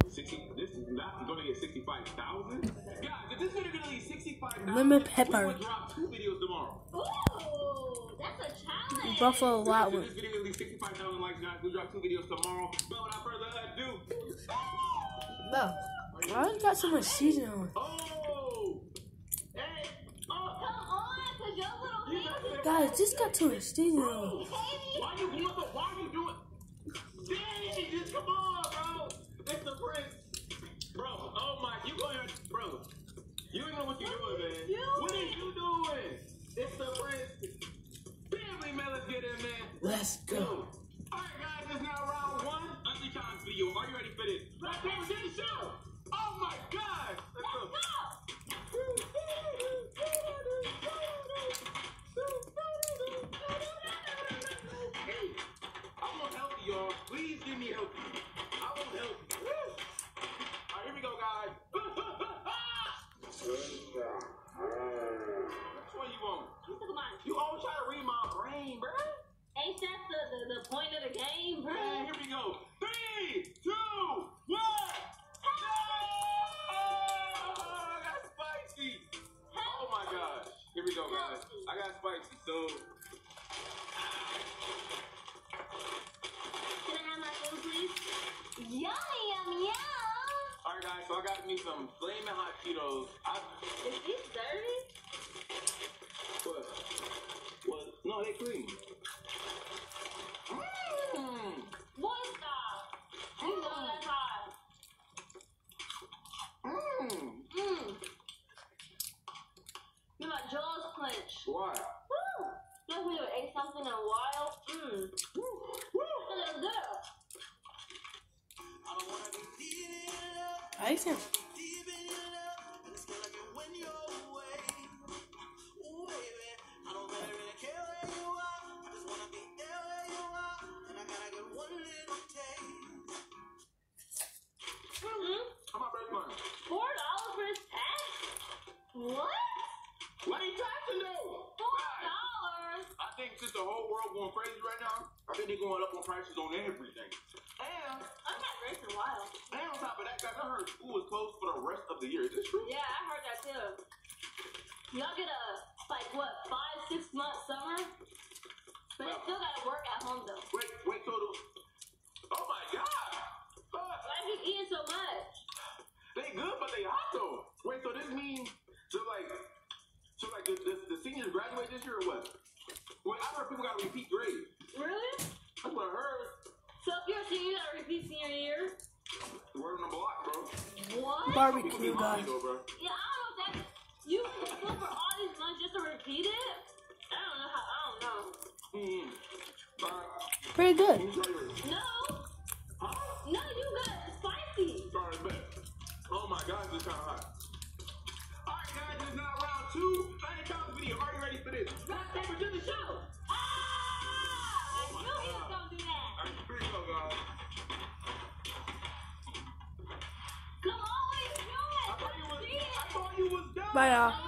60. This is not going to get 65,000. Guys, if this video gonna leave 65,000, Lemon pepper. we will drop 2 videos tomorrow. Ooh, that's a challenge. Buffalo Wild If Wings. this video gonna leave 65,000 likes, guys, we'll drop 2 videos tomorrow. But without further ado, Bro, why you got so much seasoning on? oh, hey, Oh, come on, cause your little hands. Guys, this got too much seasoning on. why you doing? Dang, just come on, bro. It's the prince, bro. Oh my, you go ahead, bro. You ain't know what you're doing, man. What are you doing? It's the prince. Family, man, let's get in, man. Let's go. All right, guys, it's now round 1. Ugly Challenge video. Are you ready for this? Rock, paper, scissors, shoot. Oh my God. Let's go. Hey, I want help, y'all. Please give me help. I want help. All right, here we go, guys. Which one you want? You took mine. You always try to read my brain, bro. Ain't that the point of the game, bro? Man, here we go. 3, 2, 1. I got spicy. Oh my gosh. Here we go, guys. I got spicy. So, Can I have my food, please? Yum, yum. all right, guys. So I got me some flaming hot Cheetos. Is these dirty? What? No, they clean. What the? You know that's hot. You my jaws clench. Why? Woo! Like we ate something in a while. That is good. I like him. How about first one? $4 for this pack? What? What are you taxing though? $4? I think since the whole world going crazy right now, I think they're going up on prices on everything. And I'm not racing in a while. on top of that, guys, I heard school is closed for the rest of the year. Is this true? Yeah, I heard that too. Y'all get a, like, what, 5-6 month summer? But you still gotta work at home though. Wait, so the... Oh my God! Why you eating so much? They good, but they hot though. Wait, so this means... So like the seniors graduate this year or what? Well, I heard people gotta repeat grades. Really? That's what I heard. So if you're a senior, you gotta repeat senior year? Word on the block, bro. What? Barbecue, guys. Though, bro. Yeah, I don't know if that's... You went to school for all these months just to repeat it? I don't know. Pretty good. No. Huh? No, you got spicy. Sorry, bet. Oh my God, this is kind of hot. All right, guys, it's now round 2. Final challenge video. Are you ready for this? Rock, paper, scissors, shoot. I knew he was gonna do that. All right, here we go, guys. Come on, what are you doing? I thought you was done. Bye, y'all.